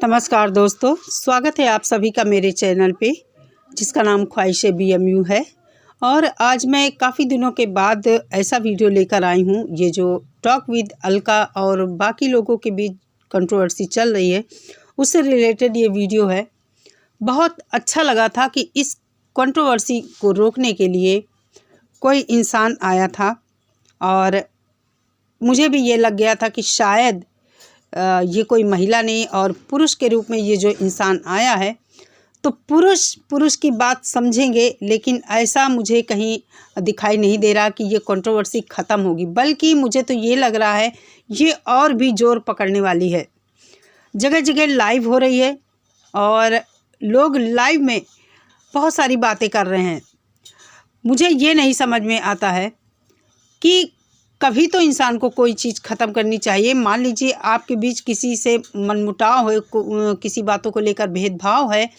नमस्कार दोस्तों, स्वागत है आप सभी का मेरे चैनल पे जिसका नाम ख्वाहिशे BMU है। और आज मैं काफ़ी दिनों के बाद ऐसा वीडियो लेकर आई हूँ। ये जो टॉक विद अलका और बाकी लोगों के बीच कंट्रोवर्सी चल रही है उससे रिलेटेड ये वीडियो है। बहुत अच्छा लगा था कि इस कंट्रोवर्सी को रोकने के लिए कोई इंसान आया था और मुझे भी ये लग गया था कि शायद ये कोई महिला नहीं और पुरुष के रूप में ये जो इंसान आया है तो पुरुष की बात समझेंगे, लेकिन ऐसा मुझे कहीं दिखाई नहीं दे रहा कि ये कंट्रोवर्सी ख़त्म होगी। बल्कि मुझे तो ये लग रहा है ये और भी ज़ोर पकड़ने वाली है। जगह जगह लाइव हो रही है और लोग लाइव में बहुत सारी बातें कर रहे हैं। मुझे ये नहीं समझ में आता है कि कभी तो इंसान को कोई चीज़ ख़त्म करनी चाहिए। मान लीजिए आपके बीच किसी से मनमुटाव है, किसी बातों को लेकर भेदभाव है,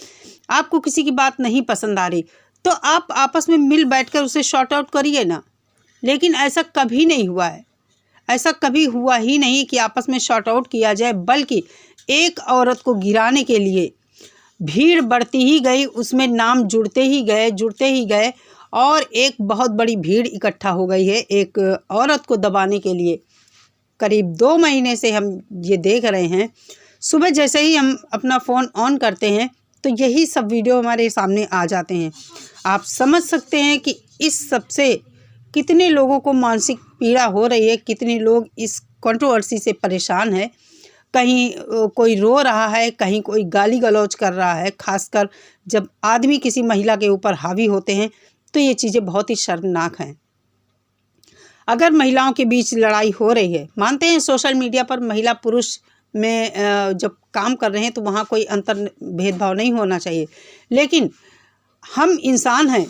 आपको किसी की बात नहीं पसंद आ रही तो आप आपस में मिल बैठकर उसे शॉर्ट आउट करिए ना। लेकिन ऐसा कभी नहीं हुआ है, ऐसा कभी हुआ ही नहीं कि आपस में शॉर्ट आउट किया जाए। बल्कि एक औरत को गिराने के लिए भीड़ बढ़ती ही गई, उसमें नाम जुड़ते ही गए और एक बहुत बड़ी भीड़ इकट्ठा हो गई है एक औरत को दबाने के लिए। करीब 2 महीने से हम ये देख रहे हैं। सुबह जैसे ही हम अपना फ़ोन ऑन करते हैं तो यही सब वीडियो हमारे सामने आ जाते हैं। आप समझ सकते हैं कि इस सब से कितने लोगों को मानसिक पीड़ा हो रही है, कितने लोग इस कंट्रोवर्सी से परेशान है। कहीं कोई रो रहा है, कहीं कोई गाली गलौज कर रहा है। खासकर जब आदमी किसी महिला के ऊपर हावी होते हैं तो ये चीज़ें बहुत ही शर्मनाक हैं। अगर महिलाओं के बीच लड़ाई हो रही है, मानते हैं सोशल मीडिया पर महिला पुरुष में जब काम कर रहे हैं तो वहाँ कोई अंतर भेदभाव नहीं होना चाहिए। लेकिन हम इंसान हैं,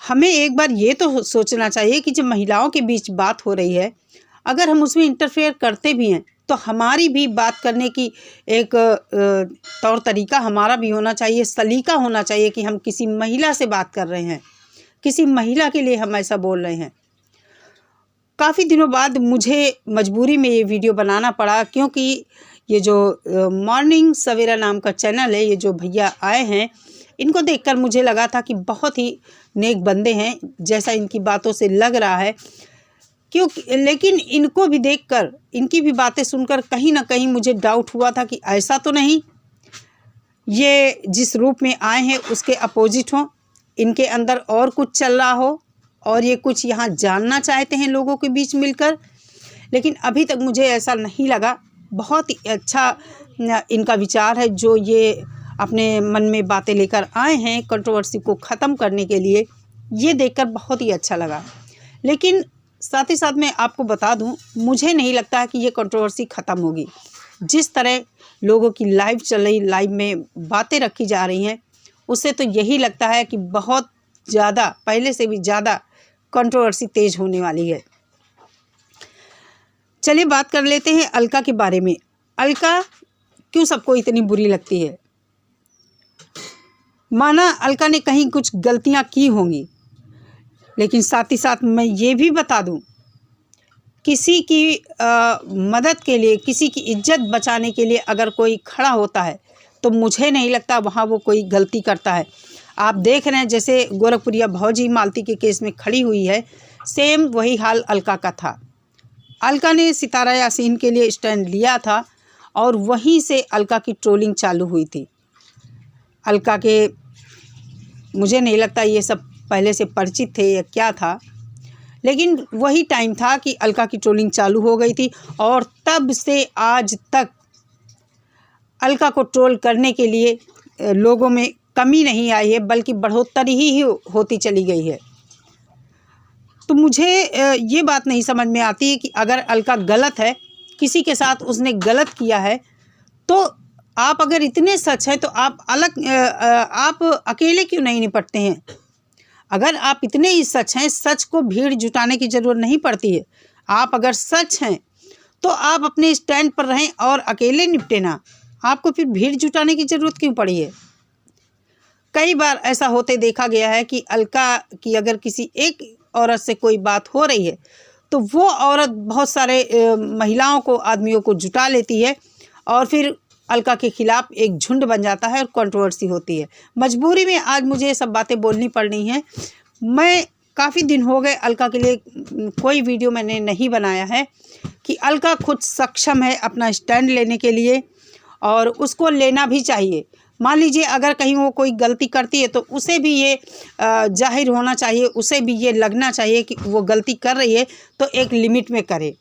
हमें एक बार ये तो सोचना चाहिए कि जब महिलाओं के बीच बात हो रही है, अगर हम उसमें इंटरफेयर करते भी हैं तो हमारी भी बात करने की एक तौर तरीका हमारा भी होना चाहिए, सलीका होना चाहिए कि हम किसी महिला से बात कर रहे हैं, किसी महिला के लिए हम ऐसा बोल रहे हैं। काफ़ी दिनों बाद मुझे मजबूरी में ये वीडियो बनाना पड़ा, क्योंकि ये जो मॉर्निंग सवेरा नाम का चैनल है, ये जो भैया आए हैं, इनको देखकर मुझे लगा था कि बहुत ही नेक बंदे हैं, जैसा इनकी बातों से लग रहा है। लेकिन इनको भी देखकर, इनकी भी बातें सुनकर कहीं ना कहीं मुझे डाउट हुआ था कि ऐसा तो नहीं ये जिस रूप में आए हैं उसके अपोजिट हो, इनके अंदर और कुछ चल रहा हो और ये कुछ यहाँ जानना चाहते हैं लोगों के बीच मिलकर। लेकिन अभी तक मुझे ऐसा नहीं लगा। बहुत ही अच्छा इनका विचार है जो ये अपने मन में बातें लेकर आए हैं कंट्रोवर्सी को ख़त्म करने के लिए। ये देखकर बहुत ही अच्छा लगा। लेकिन साथ ही साथ मैं आपको बता दूं, मुझे नहीं लगता कि ये कंट्रोवर्सी ख़त्म होगी। जिस तरह लोगों की लाइव चल रही, लाइव में बातें रखी जा रही हैं, उससे तो यही लगता है कि बहुत ज़्यादा, पहले से भी ज़्यादा कंट्रोवर्सी तेज़ होने वाली है। चलिए बात कर लेते हैं अलका के बारे में। अलका क्यों सबको इतनी बुरी लगती है? माना अलका ने कहीं कुछ गलतियां की होंगी, लेकिन साथ ही साथ मैं ये भी बता दूं, किसी की मदद के लिए, किसी की इज्जत बचाने के लिए अगर कोई खड़ा होता है तो मुझे नहीं लगता वहाँ वो कोई गलती करता है। आप देख रहे हैं जैसे गोरखपुरिया भौजी मालती के केस में खड़ी हुई है, सेम वही हाल अलका का था। अलका ने सितारा यासीन के लिए स्टैंड लिया था और वहीं से अलका की ट्रोलिंग चालू हुई थी। अलका के, मुझे नहीं लगता ये सब पहले से परिचित थे या क्या था, लेकिन वही टाइम था कि अलका की ट्रोलिंग चालू हो गई थी और तब से आज तक अलका को ट्रोल करने के लिए लोगों में कमी नहीं आई है, बल्कि बढ़ोतरी ही होती चली गई है। तो मुझे ये बात नहीं समझ में आती है कि अगर अलका गलत है, किसी के साथ उसने गलत किया है, तो आप अगर इतने सच हैं तो आप अकेले क्यों नहीं निपटते हैं? अगर आप इतने ही सच हैं, सच को भीड़ जुटाने की ज़रूरत नहीं पड़ती है। आप अगर सच हैं तो आप अपने स्टैंड पर रहें और अकेले निपटे ना। आपको फिर भीड़ जुटाने की ज़रूरत क्यों पड़ी है? कई बार ऐसा होते देखा गया है कि अलका की अगर किसी एक औरत से कोई बात हो रही है तो वो औरत बहुत सारे महिलाओं को, आदमियों को जुटा लेती है और फिर अलका के खिलाफ एक झुंड बन जाता है और कंट्रोवर्सी होती है। मजबूरी में आज मुझे ये सब बातें बोलनी पड़ रही हैं। मैं काफ़ी दिन हो गए अलका के लिए कोई वीडियो मैंने नहीं बनाया है कि अलका खुद सक्षम है अपना स्टैंड लेने के लिए, और उसको लेना भी चाहिए। मान लीजिए अगर कहीं वो कोई गलती करती है तो उसे भी ये जाहिर होना चाहिए, उसे भी ये लगना चाहिए कि वो गलती कर रही है तो एक लिमिट में करे।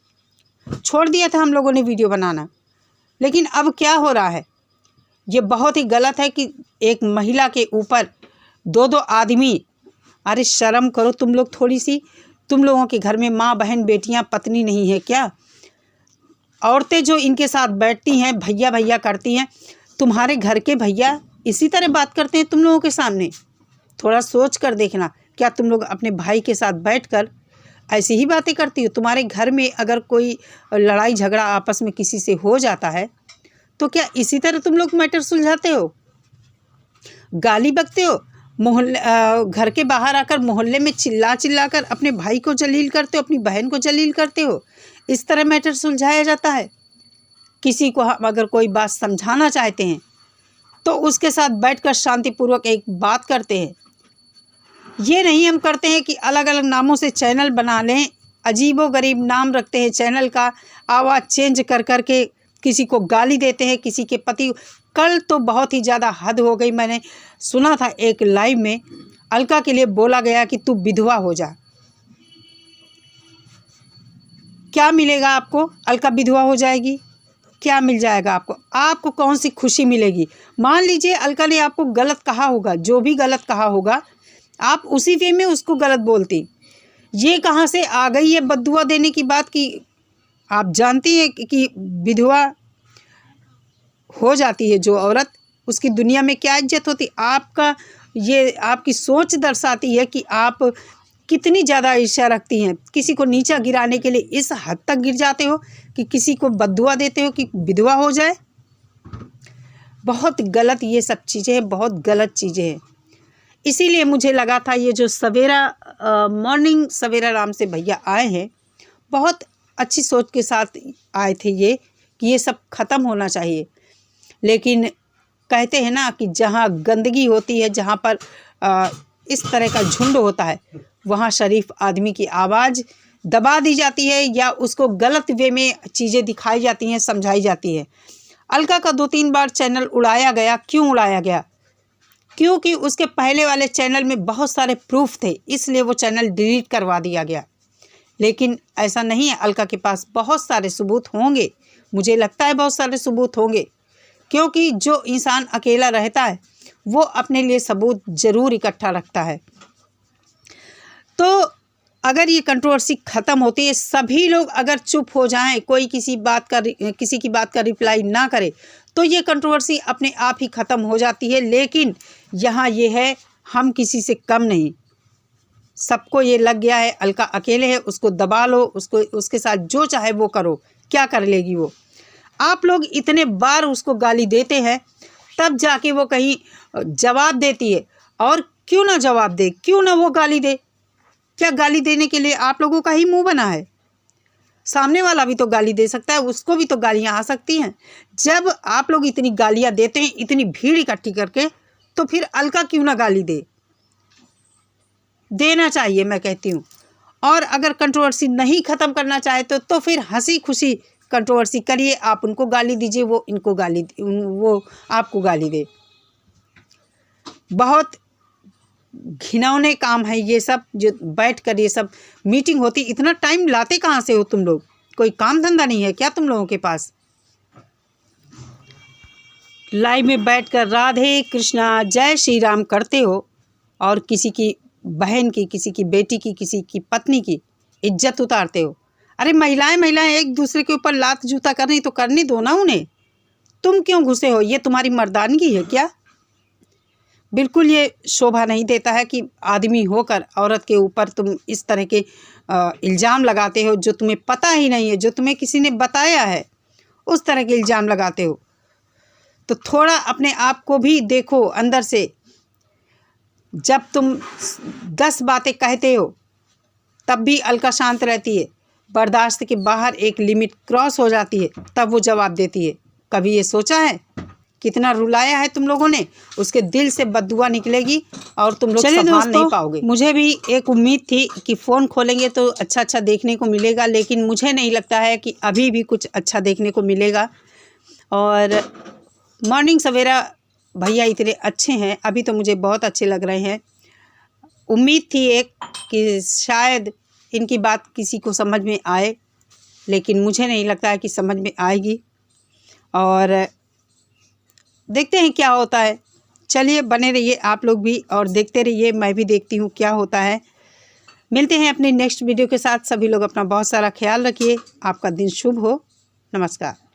छोड़ दिया था हम लोगों ने वीडियो बनाना, लेकिन अब क्या हो रहा है, ये बहुत ही गलत है कि एक महिला के ऊपर दो दो आदमी, अरे शर्म करो तुम लोग थोड़ी सी। तुम लोगों के घर में माँ बहन बेटियाँ पत्नी नहीं है क्या? औरतें जो इनके साथ बैठती हैं, भैया भैया करती हैं, तुम्हारे घर के भैया इसी तरह बात करते हैं तुम लोगों के सामने? थोड़ा सोच कर देखना, क्या तुम लोग अपने भाई के साथ बैठकर ऐसी ही बातें करती हो? तुम्हारे घर में अगर कोई लड़ाई झगड़ा आपस में किसी से हो जाता है तो क्या इसी तरह तुम लोग मैटर सुलझाते हो? गाली बकते हो, मोहल्ले घर के बाहर आकर मोहल्ले में चिल्ला चिल्ला कर अपने भाई को जलील करते हो, अपनी बहन को जलील करते हो। इस तरह मैटर सुलझाया जाता है? किसी को हम अगर कोई बात समझाना चाहते हैं तो उसके साथ बैठकर शांतिपूर्वक एक बात करते हैं। ये नहीं हम करते हैं कि अलग अलग नामों से चैनल बना लें, अजीबोगरीब नाम रखते हैं चैनल का, आवाज़ चेंज कर कर के किसी को गाली देते हैं, किसी के पति। कल तो बहुत ही ज़्यादा हद हो गई। मैंने सुना था एक लाइव में अलका के लिए बोला गया कि तू विधवा हो जा। क्या मिलेगा आपको? अलका विधवा हो जाएगी, क्या मिल जाएगा आपको? आपको कौन सी खुशी मिलेगी? मान लीजिए अलका ने आपको गलत कहा होगा, जो भी गलत कहा होगा आप उसी वे में उसको गलत बोलती। ये कहाँ से आ गई ये बद्दुआ देने की बात कि आप जानती हैं कि विधवा हो जाती है जो औरत, उसकी दुनिया में क्या इज्जत होती? आपका ये आपकी सोच दर्शाती है कि आप कितनी ज़्यादा ईर्ष्या रखती हैं। किसी को नीचा गिराने के लिए इस हद तक गिर जाते हो कि किसी को बद्दुआ देते हो कि विधवा हो जाए। बहुत गलत ये सब चीज़ें हैं, बहुत गलत चीज़ें हैं। इसीलिए मुझे लगा था ये जो सवेरा मॉर्निंग सवेरा राम से भैया आए हैं, बहुत अच्छी सोच के साथ आए थे ये कि ये सब ख़त्म होना चाहिए। लेकिन कहते हैं ना कि जहाँ गंदगी होती है, जहाँ पर इस तरह का झुंड होता है, वहाँ शरीफ आदमी की आवाज़ दबा दी जाती है या उसको गलत वे में चीज़ें दिखाई जाती हैं, समझाई जाती हैं। अलका का 2-3 बार चैनल उड़ाया गया। क्यों उड़ाया गया? क्योंकि उसके पहले वाले चैनल में बहुत सारे प्रूफ थे, इसलिए वो चैनल डिलीट करवा दिया गया। लेकिन ऐसा नहीं है, अलका के पास बहुत सारे सबूत होंगे। मुझे लगता है बहुत सारे सबूत होंगे, क्योंकि जो इंसान अकेला रहता है वो अपने लिए सबूत ज़रूर इकट्ठा रखता है। तो अगर ये कंट्रोवर्सी ख़त्म होती है, सभी लोग अगर चुप हो जाएं, कोई किसी की बात का रिप्लाई ना करे, तो ये कंट्रोवर्सी अपने आप ही ख़त्म हो जाती है। लेकिन यहाँ ये है, हम किसी से कम नहीं। सबको ये लग गया है अलका अकेले है, उसको दबा लो, उसको उसके साथ जो चाहे वो करो। क्या कर लेगी वो? आप लोग इतने बार उसको गाली देते हैं, तब जाके वो कहीं जवाब देती है। और क्यों ना जवाब दे, क्यों ना वो गाली दे? क्या गाली देने के लिए आप लोगों का ही मुंह बना है? सामने वाला भी तो गाली दे सकता है, उसको भी तो गालियां आ सकती हैं। जब आप लोग इतनी गालियां देते हैं, इतनी भीड़ इकट्ठी करके, तो फिर अलका क्यों ना गाली दे? देना चाहिए, मैं कहती हूँ। और अगर कंट्रोवर्सी नहीं ख़त्म करना चाहे तो फिर हंसी खुशी कंट्रोवर्सी करिए। आप उनको गाली दीजिए, वो आपको गाली दे। बहुत घिनौने काम है ये सब, जो बैठ कर ये सब मीटिंग होती। इतना टाइम लाते कहाँ से हो तुम लोग? कोई काम धंधा नहीं है क्या तुम लोगों के पास? लाइव में बैठकर राधे कृष्णा जय श्री राम करते हो और किसी की बहन की, किसी की बेटी की, किसी की पत्नी की इज्जत उतारते हो। अरे महिलाएं एक दूसरे के ऊपर लात जूता करनी तो करनी दो ना उन्हें। तुम क्यों घुसे हो? ये तुम्हारी मर्दानगी है क्या? बिल्कुल ये शोभा नहीं देता है कि आदमी होकर औरत के ऊपर तुम इस तरह के इल्ज़ाम लगाते हो, जो तुम्हें पता ही नहीं है, जो तुम्हें किसी ने बताया है, उस तरह के इल्ज़ाम लगाते हो। तो थोड़ा अपने आप को भी देखो अंदर से। जब तुम 10 बातें कहते हो तब भी अलका शांत रहती है, बर्दाश्त के बाहर एक लिमिट क्रॉस हो जाती है तब वो जवाब देती है। कभी ये सोचा है? कितना रुलाया है तुम लोगों ने, उसके दिल से बददुआ निकलेगी और तुम लोग संभाल नहीं पाओगे। मुझे भी एक उम्मीद थी कि फ़ोन खोलेंगे तो अच्छा अच्छा देखने को मिलेगा, लेकिन मुझे नहीं लगता है कि अभी भी कुछ अच्छा देखने को मिलेगा। और मॉर्निंग सवेरा भैया इतने अच्छे हैं, अभी तो मुझे बहुत अच्छे लग रहे हैं। उम्मीद थी एक कि शायद इनकी बात किसी को समझ में आए, लेकिन मुझे नहीं लगता है कि समझ में आएगी। और देखते हैं क्या होता है। चलिए बने रहिए आप लोग भी और देखते रहिए, मैं भी देखती हूँ क्या होता है। मिलते हैं अपने नेक्स्ट वीडियो के साथ। सभी लोग अपना बहुत सारा ख्याल रखिए। आपका दिन शुभ हो। नमस्कार।